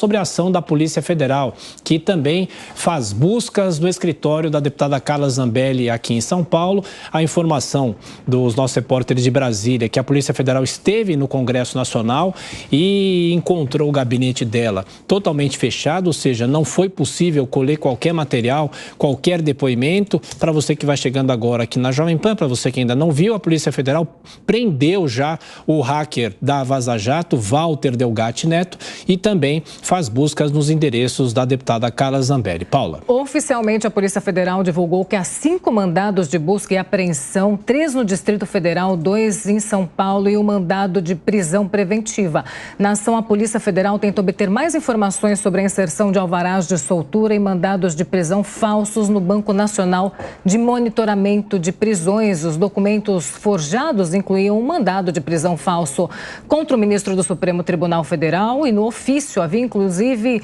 sobre a ação da Polícia Federal, que também faz buscas no escritório da deputada Carla Zambelli aqui em São Paulo. A informação dos nossos repórteres de Brasília que a Polícia Federal esteve no Congresso Nacional e encontrou o gabinete dela totalmente fechado, ou seja, não foi possível colher qualquer material, qualquer depoimento. Para você que vai chegando agora aqui na Jovem Pan, para você que ainda não viu, a Polícia Federal prendeu já o hacker da Vaza Jato, Walter Delgatti Neto, e também faz buscas nos endereços da deputada Carla Zambelli. Paula. Oficialmente, a Polícia Federal divulgou que há 5 mandados de busca e apreensão, 3 no Distrito Federal, 2 em São Paulo e um mandado de prisão preventiva. Na ação, a Polícia Federal tenta obter mais informações sobre a inserção de alvarás de soltura e mandados de prisão falsos no Banco Nacional de Monitoramento de Prisões. Os documentos forjados incluíam um mandado de prisão falso contra o ministro do Supremo Tribunal Federal e no ofício havia inclusive,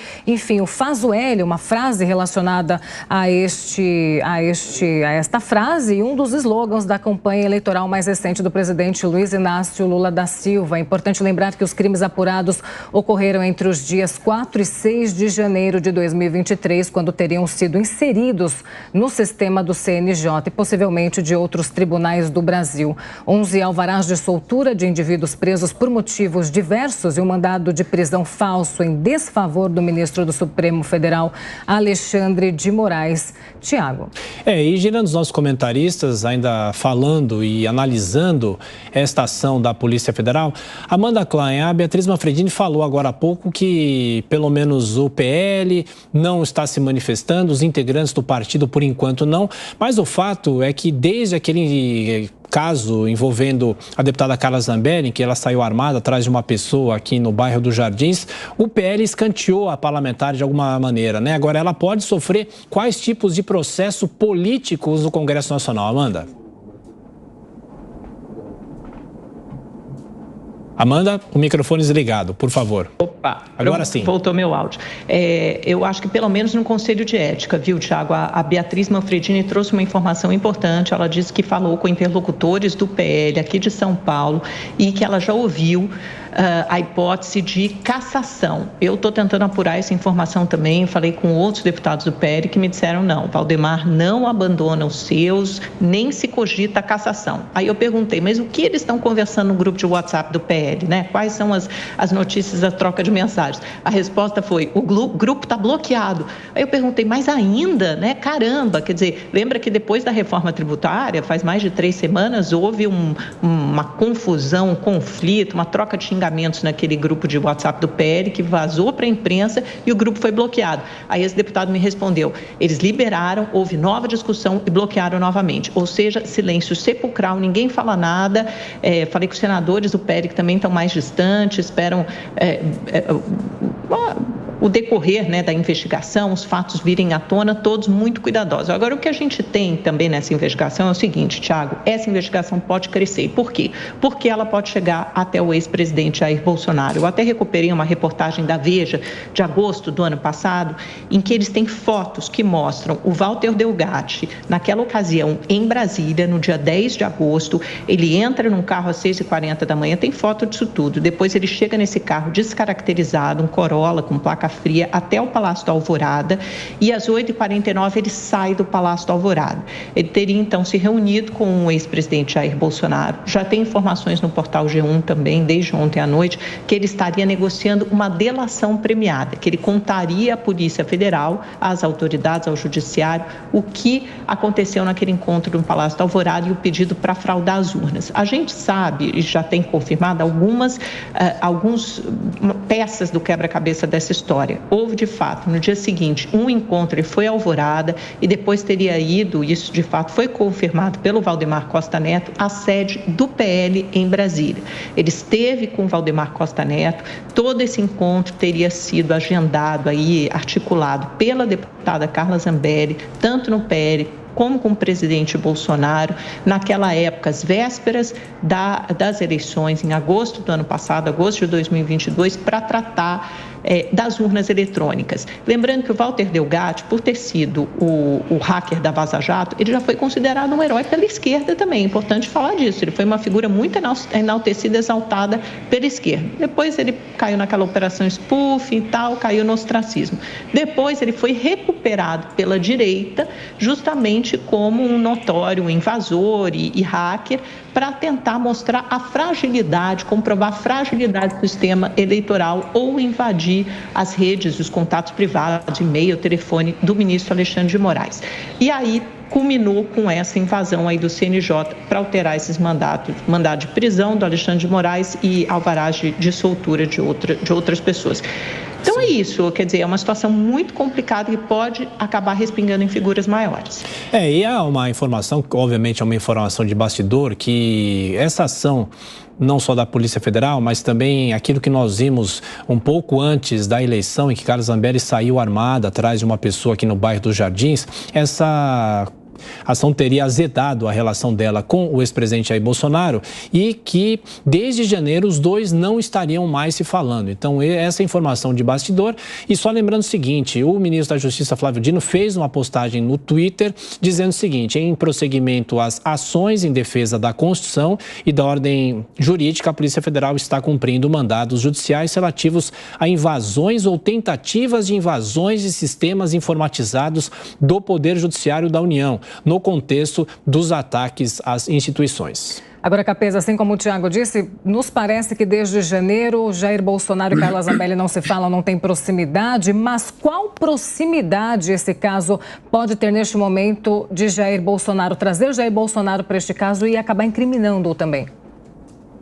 o Fazueli, uma frase relacionada a esta frase e um dos slogans da campanha eleitoral mais recente do presidente Luiz Inácio Lula da Silva. É importante lembrar que os crimes apurados ocorreram entre os dias 4 e 6 de janeiro de 2023, quando teriam sido inseridos no sistema do CNJ e possivelmente de outros tribunais do Brasil. 11 alvarás de soltura de indivíduos presos por motivos diversos e um mandado de prisão falso em desfavor do ministro do Supremo Federal, Alexandre de Moraes. Tiago. E girando os nossos comentaristas, ainda falando e analisando esta ação da Polícia Federal, Amanda Klein, a Beatriz Manfredini falou agora há pouco que pelo menos o PL não está se manifestando, os integrantes do partido por enquanto não, mas o fato é que desde aquele caso envolvendo a deputada Carla Zambelli, em que ela saiu armada atrás de uma pessoa aqui no bairro dos Jardins, o PL escanteou a parlamentar de alguma maneira, né? Agora, ela pode sofrer quais tipos de processo políticos no Congresso Nacional, Amanda? Amanda, o microfone desligado, por favor. Opa, agora sim. Voltou meu áudio. Eu acho que pelo menos no Conselho de Ética, viu, Tiago? A Beatriz Manfredini trouxe uma informação importante. Ela disse que falou com interlocutores do PL aqui de São Paulo e que ela já ouviu a hipótese de cassação. Eu estou tentando apurar essa informação também, falei com outros deputados do PL que me disseram não, Valdemar não abandona os seus, nem se cogita a cassação. Aí eu perguntei, mas o que eles estão conversando no grupo de WhatsApp do PL, né? Quais são as notícias da troca de mensagens? A resposta foi, o grupo está bloqueado. Aí eu perguntei, mas ainda, né? Caramba, quer dizer, lembra que depois da reforma tributária, faz mais de 3 semanas, houve uma confusão, um conflito, uma troca de xingamentos naquele grupo de WhatsApp do PL que vazou para a imprensa e o grupo foi bloqueado. Aí esse deputado me respondeu, eles liberaram, houve nova discussão e bloquearam novamente. Ou seja, silêncio sepulcral, ninguém fala nada. Falei com os senadores do PL que também estão mais distantes, esperam o decorrer, né, da investigação, os fatos virem à tona, todos muito cuidadosos. Agora, o que a gente tem também nessa investigação é o seguinte, Tiago, essa investigação pode crescer. Por quê? Porque ela pode chegar até o ex-presidente Jair Bolsonaro. Eu até recuperei uma reportagem da Veja de agosto do ano passado, em que eles têm fotos que mostram o Walter Delgatti, naquela ocasião, em Brasília, no dia 10 de agosto, ele entra num carro às 6h40 da manhã, tem foto disso tudo. Depois ele chega nesse carro descaracterizado, um Corolla com placa fria, até o Palácio da Alvorada, e às 8h49 ele sai do Palácio da Alvorada. Ele teria então se reunido com o ex-presidente Jair Bolsonaro. Já tem informações no portal G1 também, desde ontem à noite, que ele estaria negociando uma delação premiada, que ele contaria à Polícia Federal, às autoridades, ao Judiciário, o que aconteceu naquele encontro no Palácio da Alvorada e o pedido para fraudar as urnas. A gente sabe, e já tem confirmado, algumas peças do quebra-cabeça dessa história. Houve, de fato, no dia seguinte, um encontro, ele foi à Alvorada e depois teria ido, isso de fato foi confirmado pelo Valdemar Costa Neto, à sede do PL em Brasília. Ele esteve com o Valdemar Costa Neto, todo esse encontro teria sido agendado aí, articulado pela deputada Carla Zambelli, tanto no PL como com o presidente Bolsonaro, naquela época, às vésperas das eleições, em agosto do ano passado, agosto de 2022, para tratar das urnas eletrônicas. Lembrando que o Walter Delgatti, por ter sido o hacker da Vaza Jato, ele já foi considerado um herói pela esquerda também. É importante falar disso. Ele foi uma figura muito enaltecida, exaltada pela esquerda. Depois ele caiu naquela operação spoof e tal, caiu no ostracismo. Depois ele foi recuperado pela direita, justamente como um notório invasor e hacker, para tentar mostrar a fragilidade, comprovar a fragilidade do sistema eleitoral ou invadir as redes, os contatos privados, e-mail, telefone do ministro Alexandre de Moraes. E aí culminou com essa invasão aí do CNJ para alterar esses mandados, mandado de prisão do Alexandre de Moraes e alvarás de soltura de outras pessoas. Então é isso, quer dizer, é uma situação muito complicada que pode acabar respingando em figuras maiores. E há uma informação, obviamente é uma informação de bastidor, que essa ação, não só da Polícia Federal, mas também aquilo que nós vimos um pouco antes da eleição, em que Carla Zambelli saiu armada atrás de uma pessoa aqui no bairro dos Jardins, essa ação teria azedado a relação dela com o ex-presidente Jair Bolsonaro e que desde janeiro os dois não estariam mais se falando. Então essa informação de bastidor. E só lembrando o seguinte, o ministro da Justiça Flávio Dino fez uma postagem no Twitter dizendo o seguinte: em prosseguimento às ações em defesa da Constituição e da ordem jurídica, a Polícia Federal está cumprindo mandados judiciais relativos a invasões ou tentativas de invasões de sistemas informatizados do Poder Judiciário da União, no contexto dos ataques às instituições. Agora, Capeza, assim como o Tiago disse, nos parece que desde janeiro Jair Bolsonaro e Carla Zambelli não se falam, não tem proximidade, mas qual proximidade esse caso pode ter neste momento de Jair Bolsonaro, trazer Jair Bolsonaro para este caso e acabar incriminando-o também?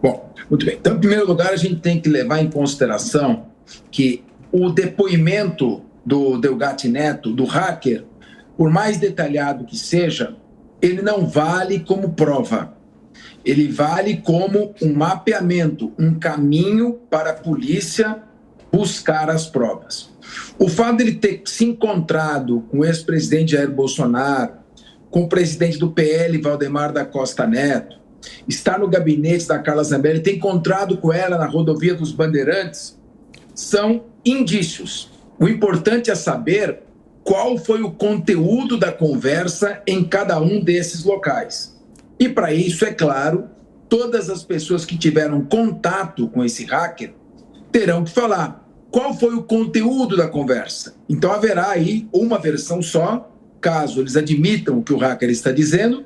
Bom, muito bem. Então, em primeiro lugar, a gente tem que levar em consideração que o depoimento do Delgatti Neto, do hacker, por mais detalhado que seja, ele não vale como prova. Ele vale como um mapeamento, um caminho para a polícia buscar as provas. O fato de ele ter se encontrado com o ex-presidente Jair Bolsonaro, com o presidente do PL, Valdemar da Costa Neto, estar no gabinete da Carla Zambelli, ter encontrado com ela na rodovia dos Bandeirantes, são indícios. O importante é saber qual foi o conteúdo da conversa em cada um desses locais. E para isso, é claro, todas as pessoas que tiveram contato com esse hacker terão que falar qual foi o conteúdo da conversa. Então haverá aí uma versão só, caso eles admitam o que o hacker está dizendo,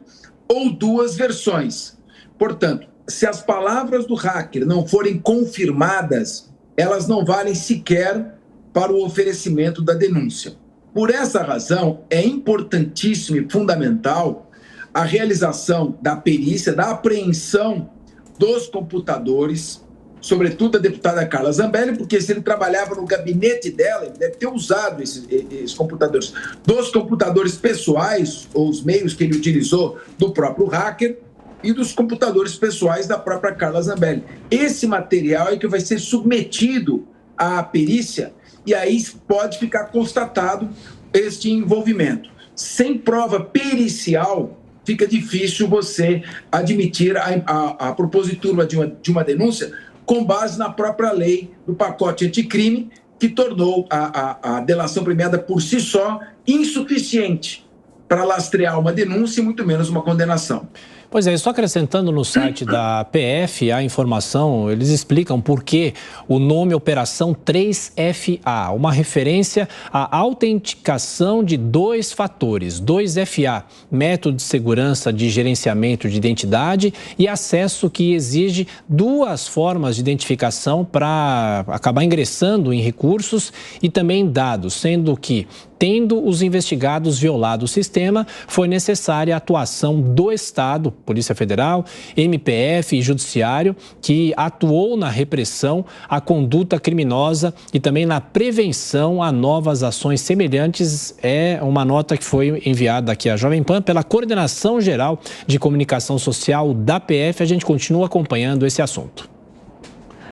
ou duas versões. Portanto, se as palavras do hacker não forem confirmadas, elas não valem sequer para o oferecimento da denúncia. Por essa razão, é importantíssimo e fundamental a realização da perícia, da apreensão dos computadores, sobretudo da deputada Carla Zambelli, porque se ele trabalhava no gabinete dela, ele deve ter usado esses computadores. Dos computadores pessoais, ou os meios que ele utilizou do próprio hacker, e dos computadores pessoais da própria Carla Zambelli. Esse material é que vai ser submetido à perícia, e aí pode ficar constatado este envolvimento. Sem prova pericial, fica difícil você admitir a propositura de uma denúncia com base na própria lei do pacote anticrime, que tornou a delação premiada por si só insuficiente para lastrear uma denúncia e muito menos uma condenação. Pois é, só acrescentando no site da PF a informação, eles explicam por que o nome Operação 3FA, uma referência à autenticação de 2 fatores, 2FA, método de segurança de gerenciamento de identidade e acesso que exige 2 formas de identificação para acabar ingressando em recursos e também dados, sendo que, tendo os investigados violado o sistema, foi necessária a atuação do Estado, Polícia Federal, MPF e Judiciário, que atuou na repressão à conduta criminosa e também na prevenção a novas ações semelhantes. É uma nota que foi enviada aqui à Jovem Pan pela Coordenação Geral de Comunicação Social da PF. A gente continua acompanhando esse assunto.